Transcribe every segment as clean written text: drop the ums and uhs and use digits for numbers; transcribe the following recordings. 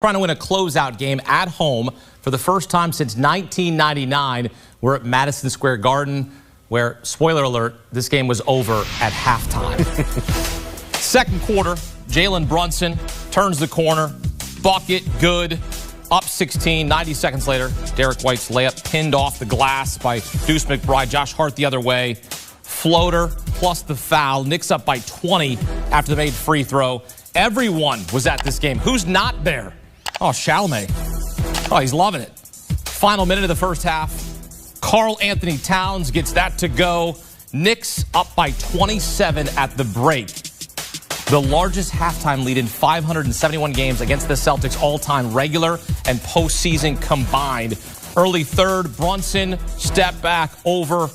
Trying to win a closeout game at home for the first time since 1999. We're at Madison Square Garden, where, spoiler alert, this game was over at halftime. Second quarter, Jalen Brunson turns the corner. Bucket, good. Up 16, 90 seconds later, Derek White's layup pinned off the glass by Deuce McBride. Josh Hart the other way. Floater plus the foul. Knicks up by 20 after the made free throw. Everyone was at this game. Who's not there? Oh, Chalamet. Oh, he's loving it. Final minute of the first half. Karl Anthony Towns gets that to go. Knicks up by 27 at the break. The largest halftime lead in 571 games against the Celtics all-time, regular and postseason combined. Early third, Brunson step back over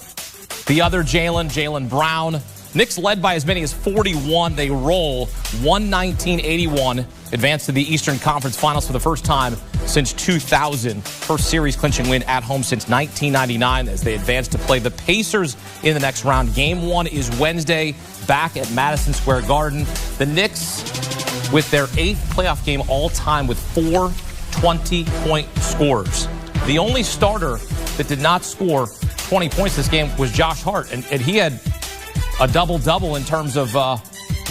the other Jalen Brown. Knicks led by as many as 41. They roll 119-81, advance to the Eastern Conference Finals for the first time since 2000. First series clinching win at home since 1999 as they advance to play the Pacers in the next round. Game 1 is Wednesday, back at Madison Square Garden. The Knicks with their 8th playoff game all time with 4 20-point scorers. The only starter that did not score 20 points this game was Josh Hart, and he had a double-double in terms of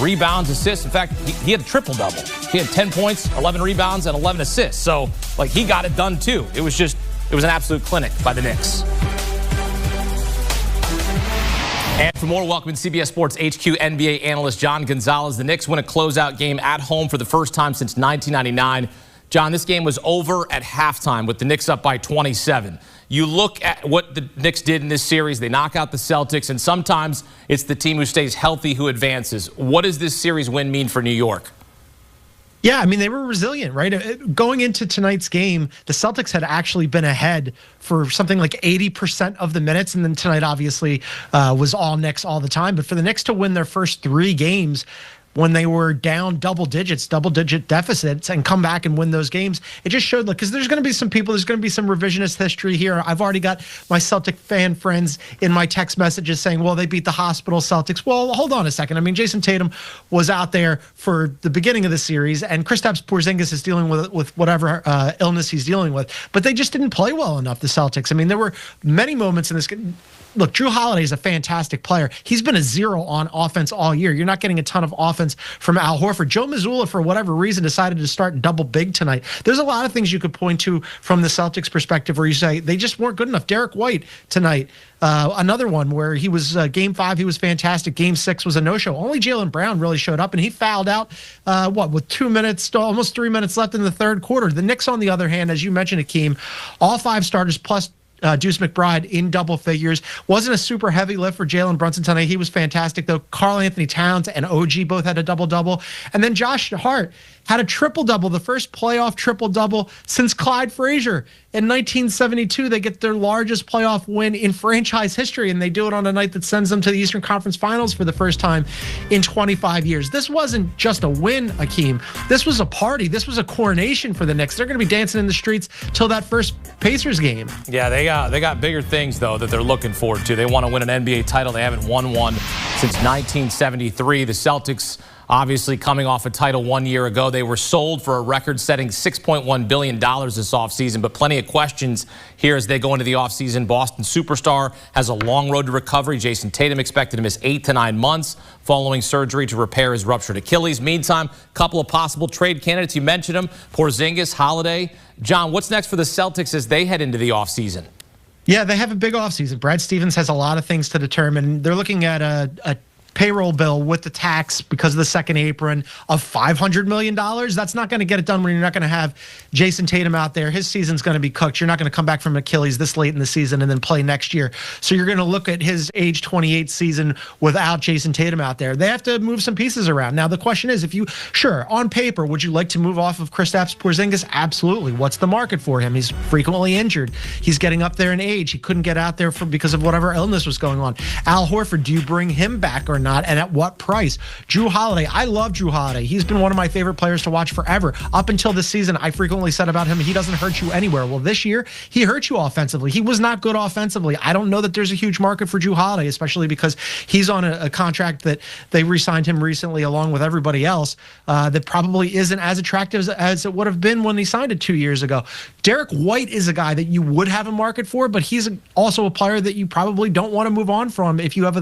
rebounds, assists. In fact, he had a triple-double. He had 10 points, 11 rebounds, and 11 assists. So, he got it done, too. It was an absolute clinic by the Knicks. And for more, welcome to CBS Sports HQ NBA analyst John Gonzalez. The Knicks win a closeout game at home for the first time since 1999. John, this game was over at halftime with the Knicks up by 27. You look at what the Knicks did in this series. They knock out the Celtics, and sometimes it's the team who stays healthy who advances. What does this series win mean for New York? Yeah, I mean, they were resilient, right? Going into tonight's game, the Celtics had actually been ahead for something like 80% of the minutes. And then tonight, obviously, was all Knicks all the time. But for the Knicks to win their first 3 games, when they were down double-digit deficits, and come back and win those games, it just showed, because there's going to be some people, there's going to be some revisionist history here. I've already got my Celtic fan friends in my text messages saying, well, they beat the hospital Celtics. Well, hold on a second. I mean, Jason Tatum was out there for the beginning of the series, and Kristaps Porzingis is dealing with whatever illness he's dealing with. But they just didn't play well enough, the Celtics. I mean, there were many moments in this game. Look, Drew Holiday is a fantastic player. He's been a 0 on offense all year. You're not getting a ton of offense from Al Horford. Joe Mazzulla, for whatever reason, decided to start double big tonight. There's a lot of things you could point to from the Celtics perspective where you say they just weren't good enough. Derek White tonight, another one where he was Game 5, he was fantastic. Game 6 was a no-show. Only Jalen Brown really showed up, and he fouled out, with 2 minutes, almost 3 minutes left in the third quarter. The Knicks, on the other hand, as you mentioned, Akeem, all 5 starters plus Deuce McBride in double figures. Wasn't a super heavy lift for Jalen Brunson tonight. He was fantastic, though. Karl Anthony Towns and OG both had a double-double. And then Josh Hart had a triple-double, the first playoff triple-double since Clyde Frazier. In 1972, they get their largest playoff win in franchise history, and they do it on a night that sends them to the Eastern Conference Finals for the first time in 25 years. This wasn't just a win, Akeem. This was a party. This was a coronation for the Knicks. They're going to be dancing in the streets till that first Pacers game. Yeah, they got bigger things, though, that they're looking forward to. They want to win an NBA title. They haven't won one since 1973. The Celtics, obviously coming off a title 1 year ago. They were sold for a record-setting $6.1 billion this offseason, but plenty of questions here as they go into the offseason. Boston superstar has a long road to recovery. Jason Tatum expected to miss 8 to 9 months following surgery to repair his ruptured Achilles. Meantime, a couple of possible trade candidates. You mentioned them, Porzingis, Holiday. John, what's next for the Celtics as they head into the offseason? Yeah, they have a big offseason. Brad Stevens has a lot of things to determine. They're looking at a payroll bill with the tax because of the second apron of $500 million. That's not going to get it done when you're not going to have Jason Tatum out there. His season's going to be cooked. You're not going to come back from Achilles this late in the season and then play next year. So you're going to look at his age 28 season without Jason Tatum out there. They have to move some pieces around. Now, the question is, sure, on paper, would you like to move off of Kristaps Porzingis? Absolutely. What's the market for him? He's frequently injured. He's getting up there in age. He couldn't get out there because of whatever illness was going on. Al Horford, do you bring him back or not, and at what price. Jrue Holiday, I love Jrue Holiday. He's been one of my favorite players to watch forever. Up until this season, I frequently said about him, he doesn't hurt you anywhere. Well, this year, he hurt you offensively. He was not good offensively. I don't know that there's a huge market for Jrue Holiday, especially because he's on a contract that they re-signed him recently along with everybody else that probably isn't as attractive as it would have been when he signed it 2 years ago. Derek White is a guy that you would have a market for, but he's also a player that you probably don't want to move on from if you have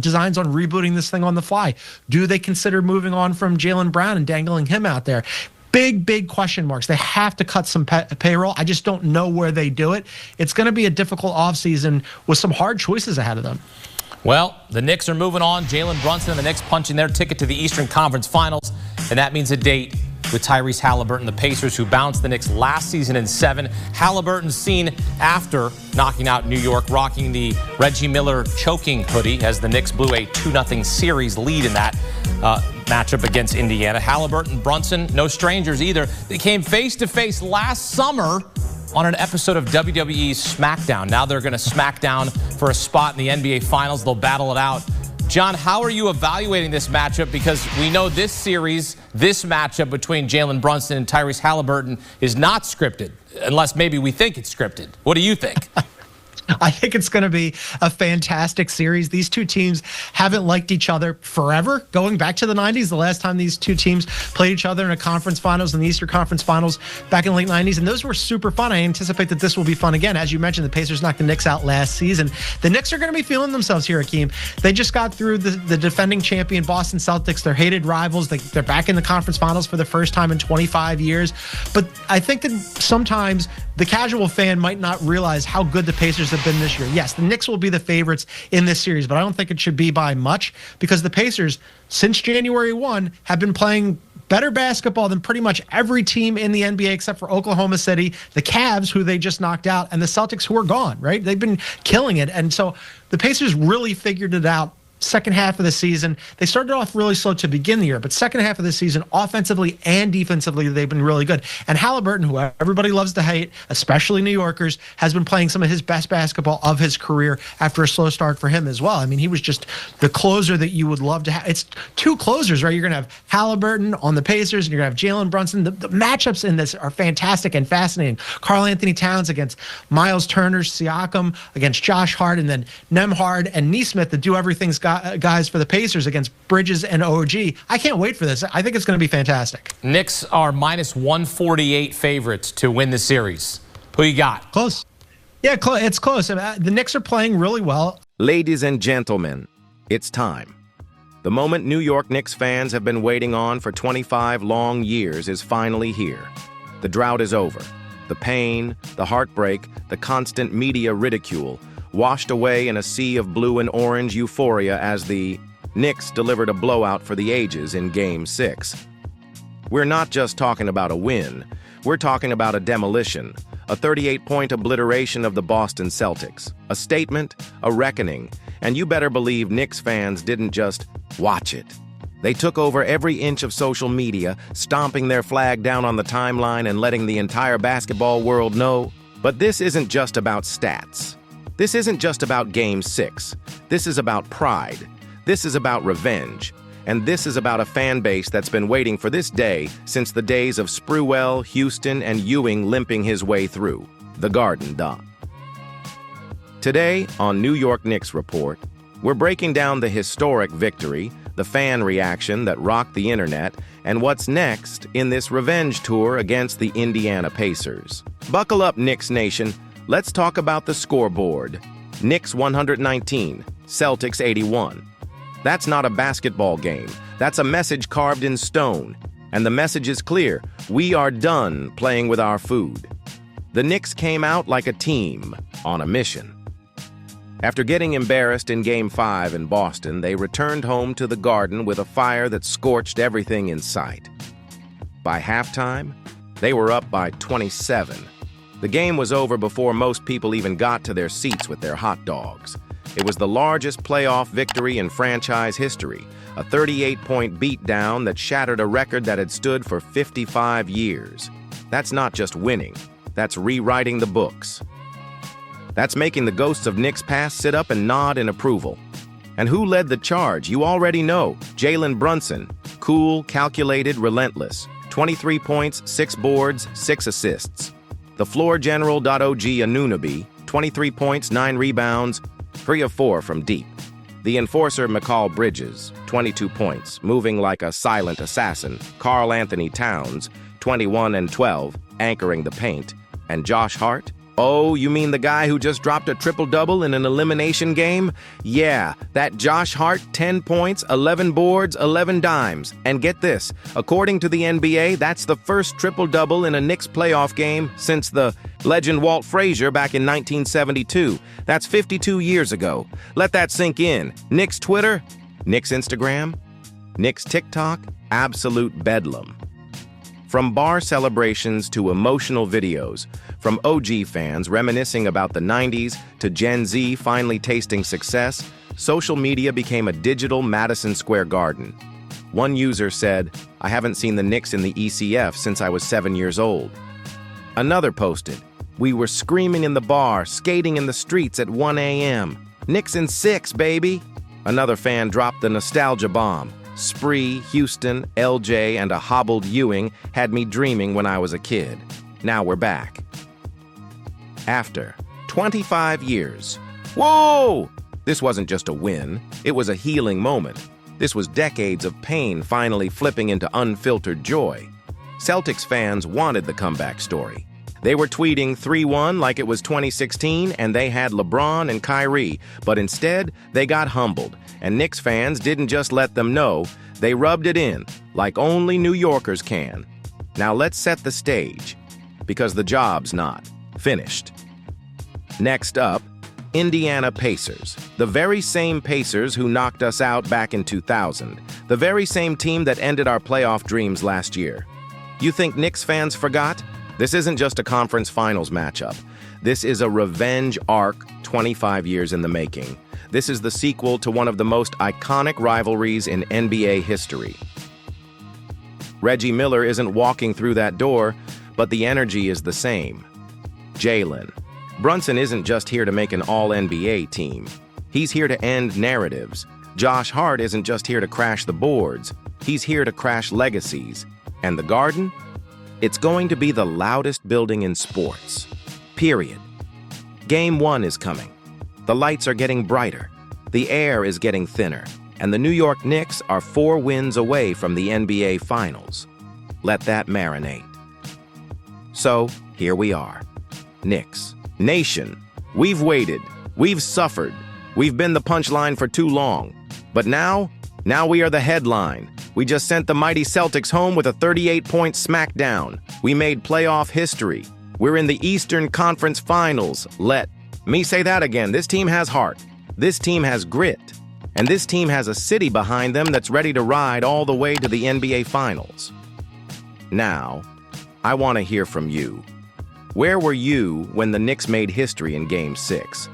designs on rebooting this thing on the fly. Do they consider moving on from Jalen Brown and dangling him out there? Big question marks. They have to cut some payroll. I just don't know where they do it. It's going to be a difficult offseason with some hard choices ahead of them. Well, the Knicks are moving on. Jalen Brunson and the Knicks punching their ticket to the Eastern Conference Finals, and that means a date with Tyrese Halliburton, the Pacers, who bounced the Knicks last season in 7. Halliburton's seen after knocking out New York, rocking the Reggie Miller choking hoodie as the Knicks blew a 2-0 series lead in that matchup against Indiana. Halliburton, Brunson, no strangers either. They came face-to-face last summer on an episode of WWE's SmackDown. Now they're going to SmackDown for a spot in the NBA Finals. They'll battle it out. John, how are you evaluating this matchup? Because we know this series, this matchup between Jalen Brunson and Tyrese Halliburton is not scripted, unless maybe we think it's scripted. What do you think? I think it's going to be a fantastic series. These two teams haven't liked each other forever. Going back to the 90s, the last time these two teams played each other in a conference finals, in the Eastern Conference Finals back in the late 90s, and those were super fun. I anticipate that this will be fun again. As you mentioned, the Pacers knocked the Knicks out last season. The Knicks are going to be feeling themselves here, Akeem. They just got through the defending champion Boston Celtics. They're hated rivals. They're back in the conference finals for the first time in 25 years. But I think that sometimes the casual fan might not realize how good the Pacers have been this year. Yes, the Knicks will be the favorites in this series, but I don't think it should be by much because the Pacers, since January 1, have been playing better basketball than pretty much every team in the NBA except for Oklahoma City, the Cavs, who they just knocked out, and the Celtics, who are gone, right? They've been killing it. And so the Pacers really figured it out. Second half of the season, they started off really slow to begin the year, but second half of the season, offensively and defensively, they've been really good. And Halliburton, who everybody loves to hate, especially New Yorkers, has been playing some of his best basketball of his career after a slow start for him as well. I mean, he was just the closer that you would love to have. It's two closers, right? You're going to have Halliburton on the Pacers, and you're going to have Jalen Brunson. The matchups in this are fantastic and fascinating. Karl Anthony Towns against Miles Turner, Siakam against Josh Hart, and then Nembhard and Nesmith, the do-everything's guys for the Pacers against Bridges and OG. I can't wait for this. I think it's going to be fantastic. Knicks are minus 148 favorites to win the series. Who you got? Close. Yeah, it's close. The Knicks are playing really well. Ladies and gentlemen, it's time. The moment New York Knicks fans have been waiting on for 25 long years is finally here. The drought is over. The pain, the heartbreak, the constant media ridicule washed away in a sea of blue and orange euphoria as the Knicks delivered a blowout for the ages in Game 6. We're not just talking about a win, we're talking about a demolition, a 38-point obliteration of the Boston Celtics, a statement, a reckoning, and you better believe Knicks fans didn't just watch it. They took over every inch of social media, stomping their flag down on the timeline and letting the entire basketball world know. But this isn't just about stats. This isn't just about Game 6. This is about pride. This is about revenge. And this is about a fan base that's been waiting for this day since the days of Sprewell, Houston, and Ewing limping his way through the Garden Dot. Today on New York Knicks Report, we're breaking down the historic victory, the fan reaction that rocked the internet, and what's next in this revenge tour against the Indiana Pacers. Buckle up, Knicks Nation. Let's talk about the scoreboard. Knicks 119, Celtics 81. That's not a basketball game. That's a message carved in stone. And the message is clear. We are done playing with our food. The Knicks came out like a team on a mission. After getting embarrassed in Game 5 in Boston, they returned home to the Garden with a fire that scorched everything in sight. By halftime, they were up by 27. The game was over before most people even got to their seats with their hot dogs. It was the largest playoff victory in franchise history, a 38-point beatdown that shattered a record that had stood for 55 years. That's not just winning, that's rewriting the books. That's making the ghosts of Knicks past sit up and nod in approval. And who led the charge? You already know. Jalen Brunson. Cool, calculated, relentless. 23 points, 6 boards, 6 assists. The floor general. Og Anunoby. 23 points, 9 rebounds, 3 of 4 from deep. The enforcer Mikal Bridges. 22 points, moving like a silent assassin. Karl Anthony Towns. 21 and 12, anchoring the paint. And Josh Hart? Oh, you mean the guy who just dropped a triple-double in an elimination game? Yeah, that Josh Hart, 10 points, 11 boards, 11 dimes. And get this, according to the NBA, that's the first triple-double in a Knicks playoff game since the legend Walt Frazier back in 1972. That's 52 years ago. Let that sink in. Knicks Twitter, Knicks Instagram, Knicks TikTok, absolute bedlam. From bar celebrations to emotional videos, from OG fans reminiscing about the 90s to Gen Z finally tasting success, social media became a digital Madison Square Garden. One user said, "I haven't seen the Knicks in the ECF since I was 7 years old." Another posted, "We were screaming in the bar, skating in the streets at 1 a.m. Knicks in 6, baby." Another fan dropped the nostalgia bomb. Spree, Houston, LJ, and a hobbled Ewing had me dreaming when I was a kid. Now we're back. After 25 years. Whoa! This wasn't just a win. It was a healing moment. This was decades of pain finally flipping into unfiltered joy. Celtics fans wanted the comeback story. They were tweeting 3-1 like it was 2016 and they had LeBron and Kyrie, but instead they got humbled. And Knicks fans didn't just let them know, they rubbed it in, like only New Yorkers can. Now let's set the stage, because the job's not finished. Next up, Indiana Pacers. The very same Pacers who knocked us out back in 2000. The very same team that ended our playoff dreams last year. You think Knicks fans forgot? This isn't just a conference finals matchup. This is a revenge arc 25 years in the making. This is the sequel to one of the most iconic rivalries in NBA history. Reggie Miller isn't walking through that door, but the energy is the same. Jalen Brunson isn't just here to make an all-NBA team. He's here to end narratives. Josh Hart isn't just here to crash the boards. He's here to crash legacies. And the Garden? It's going to be the loudest building in sports. Period. Game 1 is coming. The lights are getting brighter, the air is getting thinner, and the New York Knicks are 4 wins away from the NBA Finals. Let that marinate. So, here we are. Knicks Nation. We've waited. We've suffered. We've been the punchline for too long. But now we are the headline. We just sent the mighty Celtics home with a 38-point smackdown. We made playoff history. We're in the Eastern Conference Finals. Let me say that again. This team has heart. This team has grit. And this team has a city behind them that's ready to ride all the way to the NBA Finals. Now, I want to hear from you. Where were you when the Knicks made history in Game 6?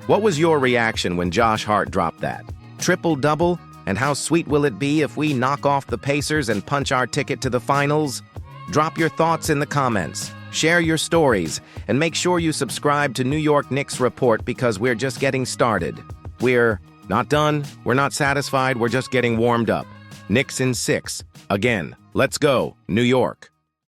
What was your reaction when Josh Hart dropped that triple-double? And how sweet will it be if we knock off the Pacers and punch our ticket to the finals? Drop your thoughts in the comments. Share your stories, and make sure you subscribe to New York Knicks Report because we're just getting started. We're not done, we're not satisfied, we're just getting warmed up. Knicks in 6. Again, let's go, New York.